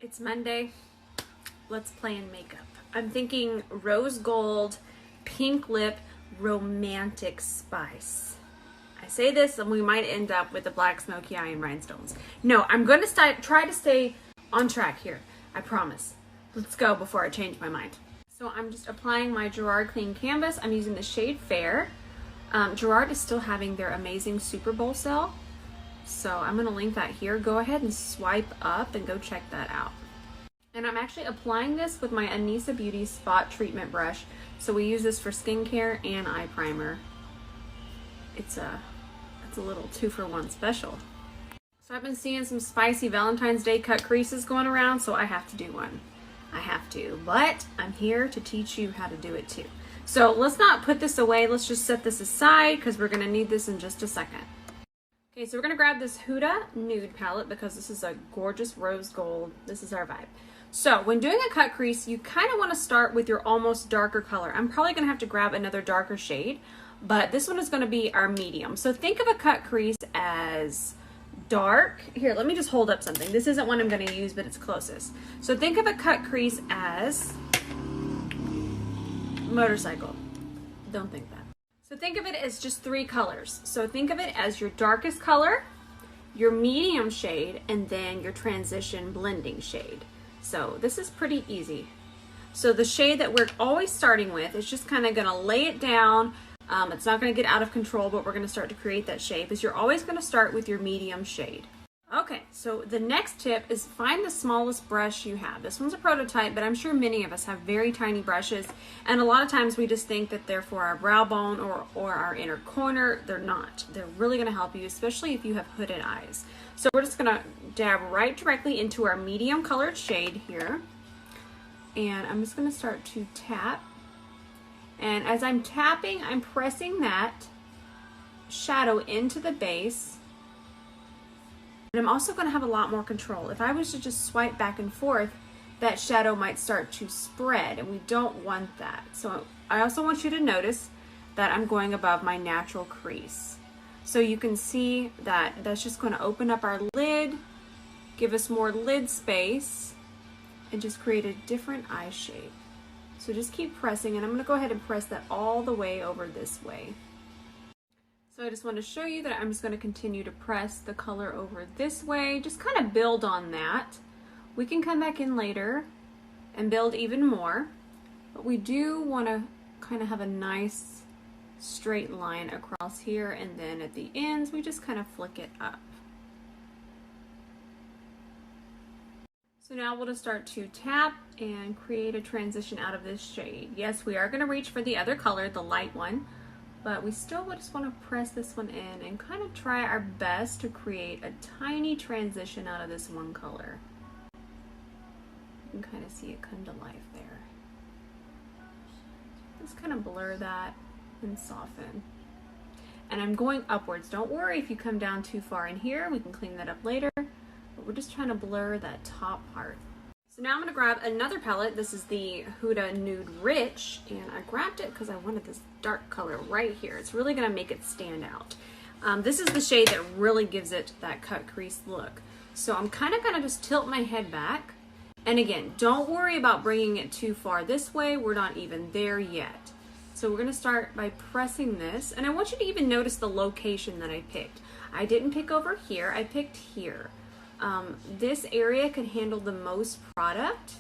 It's Monday. Let's play in makeup. I'm thinking rose gold, pink lip, romantic spice. I say this and we might end up with a black smoky eye and rhinestones. No, I'm going to try to stay on track here. I promise. Let's go before I change my mind. So I'm just applying my Gerard Clean Canvas. I'm using the shade Fair. Gerard is still having their amazing Super Bowl sale. So I'm going to link that here. Go ahead and swipe up and go check that out. And I'm actually applying this with my Anissa Beauty Spot Treatment Brush. So we use this for skincare and eye primer. It's a little 2-for-1 special. So I've been seeing some spicy Valentine's Day cut creases going around, so I have to do one. I have to, but I'm here to teach you how to do it too. So let's not put this away. Let's just set this aside because we're going to need this in just a second. Okay, so we're going to grab this Huda Nude palette because this is a gorgeous rose gold. This is our vibe. So when doing a cut crease, you kind of want to start with your almost darker color. I'm probably going to have to grab another darker shade, but this one is going to be our medium. So think of a cut crease as dark. Here, let me just hold up something. This isn't one I'm going to use, but it's closest. So think of a cut crease as motorcycle. Don't think that. So think of it as just 3 colors. So think of it as your darkest color, your medium shade, and then your transition blending shade. So this is pretty easy. So the shade that we're always starting with is just kind of going to lay it down. It's not going to get out of control, but we're going to start to create that shape. Is you're always going to start with your medium shade. Okay, so the next tip is find the smallest brush you have. This one's a prototype, but I'm sure many of us have very tiny brushes. And a lot of times we just think that they're for our brow bone or our inner corner. They're not. They're really going to help you, especially if you have hooded eyes. So we're just going to dab right directly into our medium colored shade here. And I'm just going to start to tap. And as I'm tapping, I'm pressing that shadow into the base. And I'm also going to have a lot more control. If I was to just swipe back and forth, that shadow might start to spread, and we don't want that. So I also want you to notice that I'm going above my natural crease. So you can see that that's just going to open up our lid, give us more lid space, and just create a different eye shape. So just keep pressing, and I'm going to go ahead and press that all the way over this way. So I just want to show you that I'm just going to continue to press the color over this way, just kind of build on that. We can come back in later and build even more, but we do want to kind of have a nice straight line across here, and then at the ends we just kind of flick it up. So now we'll just start to tap and create a transition out of this shade. Yes, we are going to reach for the other color, the light one, but we still just want to press this one in and kind of try our best to create a tiny transition out of this one color. You can kind of see it come to life there. Just kind of blur that and soften. And I'm going upwards. Don't worry if you come down too far in here. We can clean that up later. But we're just trying to blur that top part. So now I'm going to grab another palette. This is the Huda Nude Rich, and I grabbed it because I wanted this dark color right here. It's really going to make it stand out. This is the shade that really gives it that cut crease look. So I'm kind of going to just tilt my head back. And again, don't worry about bringing it too far this way. We're not even there yet. So we're going to start by pressing this. And I want you to even notice the location that I picked. I didn't pick over here. I picked here. This area can handle the most product,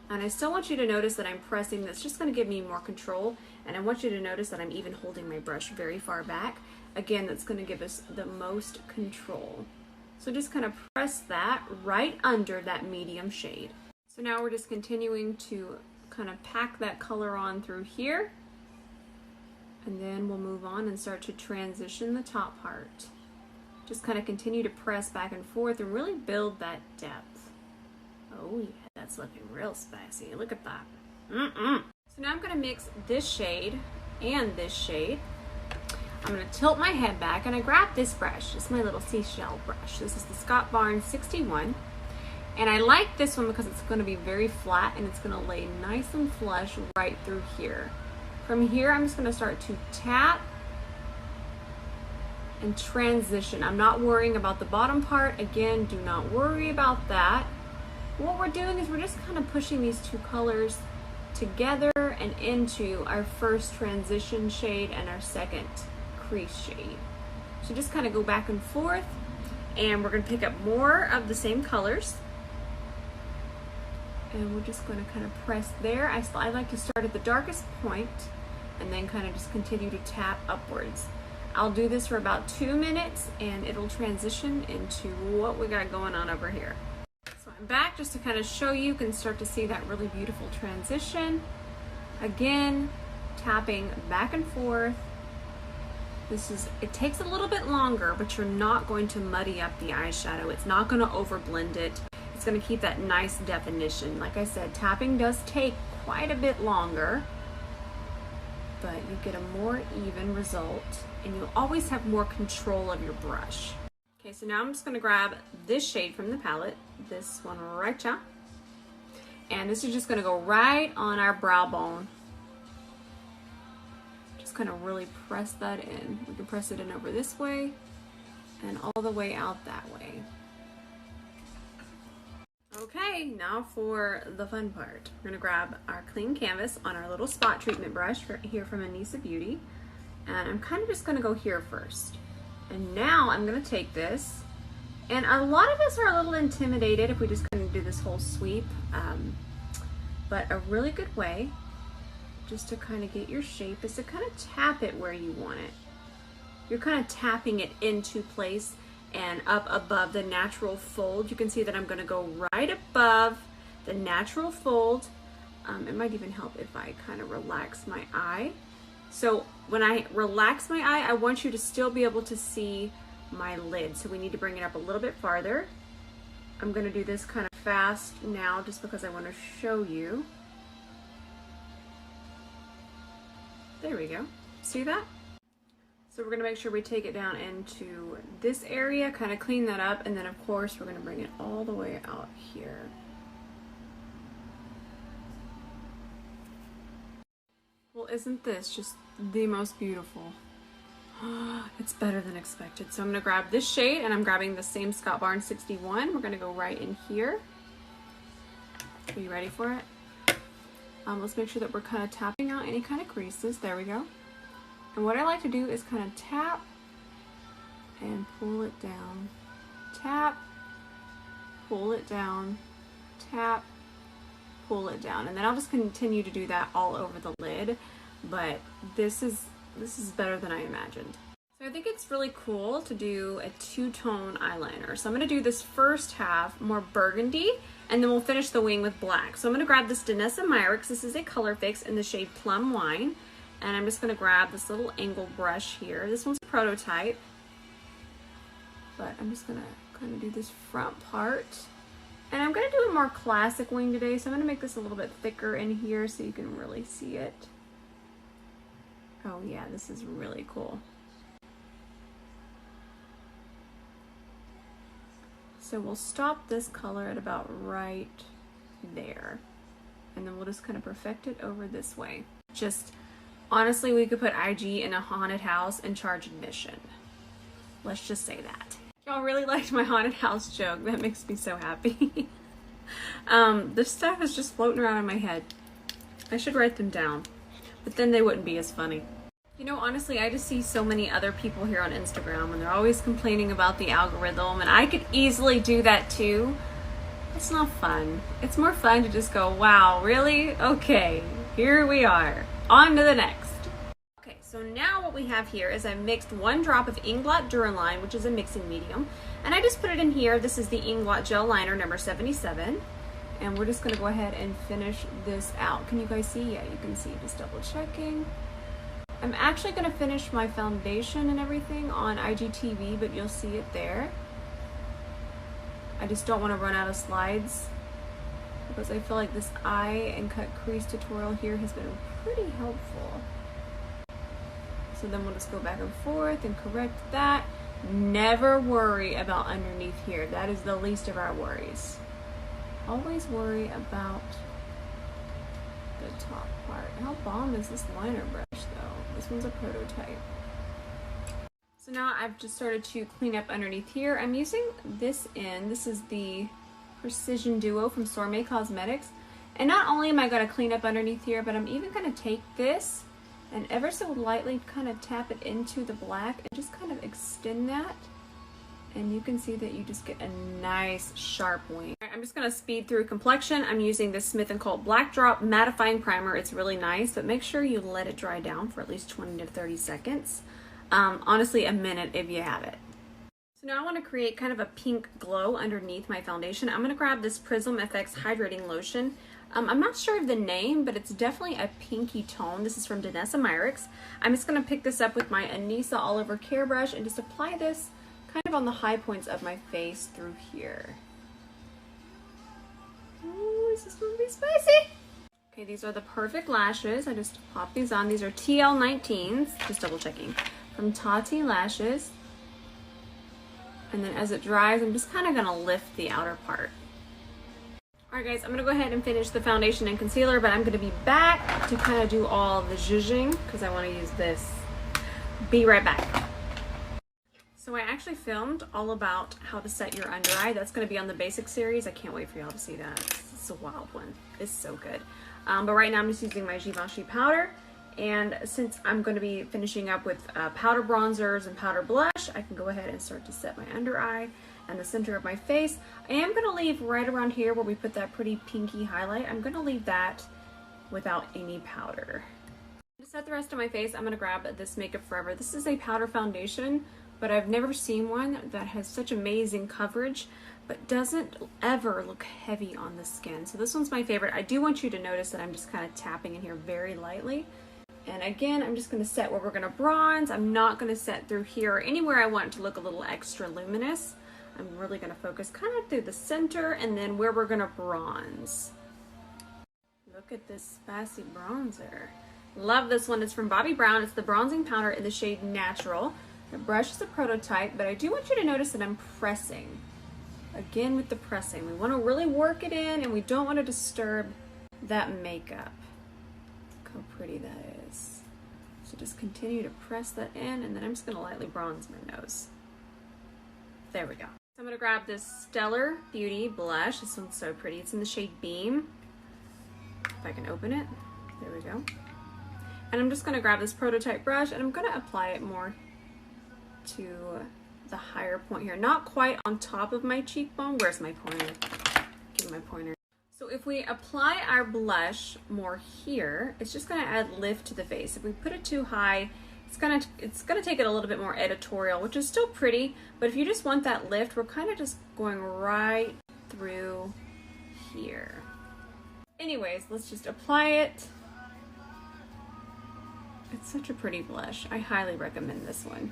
and I still want you to notice that I'm pressing. That's just going to give me more control, and I want you to notice that I'm even holding my brush very far back. Again, that's going to give us the most control. So just kind of press that right under that medium shade. So now we're just continuing to kind of pack that color on through here, and then we'll move on and start to transition the top part. Just kind of continue to press back and forth and really build that depth. Oh yeah, that's looking real spicy. Look at that. So now I'm going to mix this shade and this shade. I'm going to tilt my head back, and I grab this brush. It's my little seashell brush. This is the Scott Barnes 61. And I like this one because it's going to be very flat, and it's going to lay nice and flush right through here. From here, I'm just going to start to tap and transition. I'm not worrying about the bottom part. Again, do not worry about that. what we're doing is we're just kind of pushing these two colors together and into our first transition shade and our second crease shade. So just kind of go back and forth, and we're going to pick up more of the same colors, and we're just going to kind of press there. I like to start at the darkest point and then kind of just continue to tap upwards. I'll do this for about 2 minutes and it'll transition into what we got going on over here. So I'm back just to kind of show you, can start to see that really beautiful transition. Again, tapping back and forth. It takes a little bit longer, but you're not going to muddy up the eyeshadow. It's not going to overblend it. It's going to keep that nice definition. Like I said, tapping does take quite a bit longer, but you get a more even result, and you'll always have more control of your brush. Okay, so now I'm just going to grab this shade from the palette, this one right here, and this is just going to go right on our brow bone. Just kind of really press that in. We can press it in over this way and all the way out that way. Okay, now for the fun part. We're gonna grab our clean canvas on our little spot treatment brush here from Anissa Beauty. And I'm kind of just gonna go here first. And now I'm gonna take this, and a lot of us are a little intimidated if we just kind of do this whole sweep, but a really good way just to kind of get your shape is to kind of tap it where you want it. You're kind of tapping it into place and up above the natural fold. You can see that I'm going to go right above the natural fold. It might even help if I kind of relax my eye. So when I relax my eye, I want you to still be able to see my lid. So we need to bring it up a little bit farther. I'm going to do this kind of fast now just because I want to show you. There we go. See that? So we're going to make sure we take it down into this area, kind of clean that up, and then of course we're going to bring it all the way out here. Well, isn't this just the most beautiful? It's better than expected. So I'm going to grab this shade, and I'm grabbing the same Scott Barnes 61. We're going to go right in here. Are you ready for it? Let's make sure that we're kind of tapping out any kind of creases. There we go. And what I like to do is kind of tap and pull it down. Tap, pull it down, tap, pull it down. And then I'll just continue to do that all over the lid. But this is better than I imagined. So I think it's really cool to do a two-tone eyeliner. So I'm going to do this first half more burgundy, and then we'll finish the wing with black. So I'm going to grab this Danessa Myricks. This is a color fix in the shade Plum Wine. And I'm just going to grab this little angle brush here. This one's a prototype, but I'm just going to kind of do this front part. And I'm going to do a more classic wing today, so I'm going to make this a little bit thicker in here so you can really see it. Oh yeah, this is really cool. So we'll stop this color at about right there. And then we'll just kind of perfect it over this way. Honestly, we could put IG in a haunted house and charge admission. Let's just say that. Y'all really liked my haunted house joke. That makes me so happy. This stuff is just floating around in my head. I should write them down, but then they wouldn't be as funny. You know, honestly, I just see so many other people here on Instagram and they're always complaining about the algorithm, and I could easily do that too. It's not fun. It's more fun to just go, wow, really? Okay, here we are. On to the next. Okay, so now what we have here is I mixed 1 drop of Inglot Duraline, which is a mixing medium, and I just put it in here. This is the Inglot Gel Liner number 77, and we're just going to go ahead and finish this out. Can you guys see? Yeah, you can see. Just double checking. I'm actually going to finish my foundation and everything on IGTV, but you'll see it there. I just don't want to run out of slides, because I feel like this eye and cut crease tutorial here has been pretty helpful. So then we'll just go back and forth and correct that. Never worry about underneath here. That is the least of our worries. Always worry about the top part. How bomb is this liner brush though? This one's a prototype. So now I've just started to clean up underneath here. I'm using this this is the Precision Duo from Sourmet Cosmetics. And not only am I going to clean up underneath here, but I'm even going to take this and ever so lightly kind of tap it into the black and just kind of extend that. And you can see that you just get a nice sharp wing. I'm just going to speed through Complexion. I'm using this Smith & Co. Black Drop Mattifying Primer. It's really nice, but make sure you let it dry down for at least 20 to 30 seconds. Honestly, a minute if you have it. So now I want to create kind of a pink glow underneath my foundation. I'm going to grab this Prism FX Hydrating Lotion. I'm not sure of the name, but it's definitely a pinky tone. This is from Danessa Myricks. I'm just going to pick this up with my Anissa Oliver Care Brush and just apply this kind of on the high points of my face through here. Ooh, is this going to be spicy? Okay, these are the perfect lashes. I just pop these on. These are TL19s, just double checking, from Tati Lashes. And then as it dries, I'm just kind of going to lift the outer part. Alright guys, I'm going to go ahead and finish the foundation and concealer, but I'm going to be back to kind of do all the zhuzhing because I want to use this. Be right back. So I actually filmed all about how to set your under eye. That's going to be on the basic series. I can't wait for y'all to see that. It's a wild one. It's so good. But right now I'm just using my Givenchy powder. And since I'm going to be finishing up with powder bronzers and powder blush, I can go ahead and start to set my under eye and the center of my face. I am going to leave right around here where we put that pretty pinky highlight. I'm going to leave that without any powder. To set the rest of my face, I'm going to grab this Makeup Forever. This is a powder foundation, but I've never seen one that has such amazing coverage, but doesn't ever look heavy on the skin. So this one's my favorite. I do want you to notice that I'm just kind of tapping in here very lightly. And again, I'm just going to set where we're going to bronze. I'm not going to set through here or anywhere I want it to look a little extra luminous. I'm really going to focus kind of through the center and then where we're going to bronze. Look at this spicy bronzer. Love this one. It's from Bobbi Brown. It's the bronzing powder in the shade Natural. The brush is a prototype, but I do want you to notice that I'm pressing. Again with the pressing. We want to really work it in and we don't want to disturb that makeup. Look how pretty that is. So just continue to press that in and then I'm just going to lightly bronze my nose. There we go. So I'm going to grab this Stellar Beauty blush. This one's so pretty. It's in the shade Beam. If I can open it. There we go. And I'm just going to grab this prototype brush and I'm going to apply it more to the higher point here. Not quite on top of my cheekbone. Where's my pointer? Give me my pointer. So if we apply our blush more here, it's just going to add lift to the face. If we put it too high, it's gonna take it a little bit more editorial, which is still pretty, but if you just want that lift, we're kind of just going right through here. Anyways, let's just apply it. It's such a pretty blush. I highly recommend this one.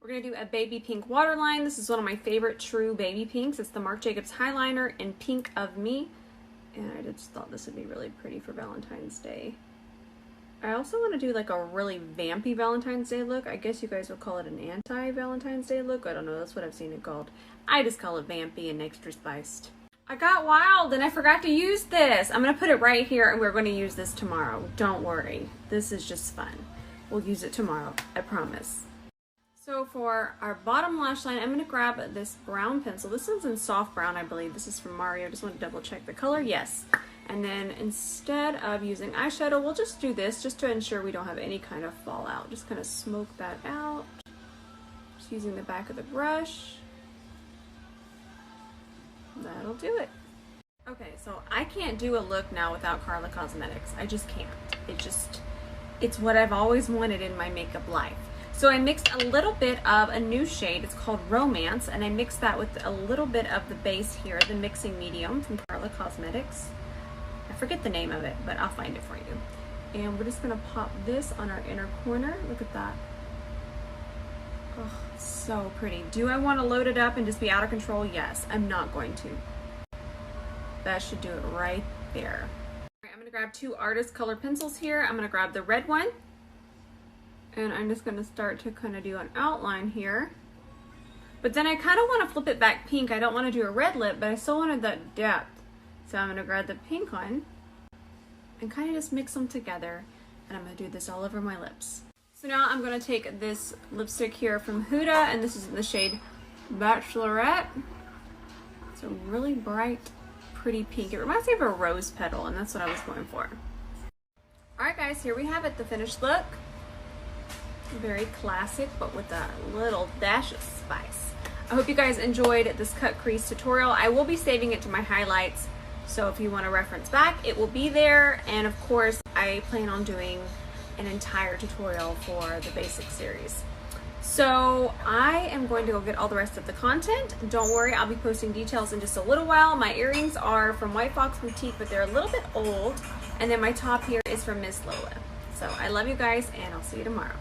We're gonna do a baby pink waterline. This is one of my favorite true baby pinks. It's the Marc Jacobs Highliner in Pink of Me, and I just thought this would be really pretty for Valentine's Day. I also want to do like a really vampy Valentine's Day look. I guess you guys would call it an anti-Valentine's Day look. I don't know. That's what I've seen it called. I just call it vampy and extra spiced. I got wild and I forgot to use this. I'm going to put it right here and we're going to use this tomorrow. Don't worry. This is just fun. We'll use it tomorrow. I promise. So for our bottom lash line, I'm going to grab this brown pencil. This one's in soft brown, I believe. This is from Mario. Just want to double check the color. Yes. And then instead of using eyeshadow, we'll just do this just to ensure we don't have any kind of fallout. Just kind of smoke that out. Just using the back of the brush. That'll do it. Okay, so I can't do a look now without Carla Cosmetics. I just can't. It's what I've always wanted in my makeup life. So I mixed a little bit of a new shade. It's called Romance, and I mixed that with a little bit of the base here, the mixing medium from Carla Cosmetics. I forget the name of it, but I'll find it for you. And we're just gonna pop this on our inner corner. Look at that. Oh, so pretty. Do I want to load it up and just be out of control? Yes. I'm not going to. That should do it right there. All right, I'm gonna grab two Artist Color pencils here. I'm gonna grab the red one, and I'm just gonna start to kind of do an outline here. But then I kind of want to flip it back pink. I don't want to do a red lip, but I still wanted that depth. So I'm going to grab the pink one and kind of just mix them together. And I'm going to do this all over my lips. So now I'm going to take this lipstick here from Huda, and this is in the shade Bachelorette. It's So really bright, pretty pink. It reminds me of a rose petal, and that's what I was going for. All right, guys, here we have it, the finished look. Very classic, but with a little dash of spice. I hope you guys enjoyed this cut crease tutorial. I will be saving it to my highlights, so if you want to reference back, it will be there. And of course, I plan on doing an entire tutorial for the basic series. So I am going to go get all the rest of the content. Don't worry, I'll be posting details in just a little while. My earrings are from White Fox Boutique, but they're a little bit old. And then my top here is from Miss Lola. So I love you guys, and I'll see you tomorrow.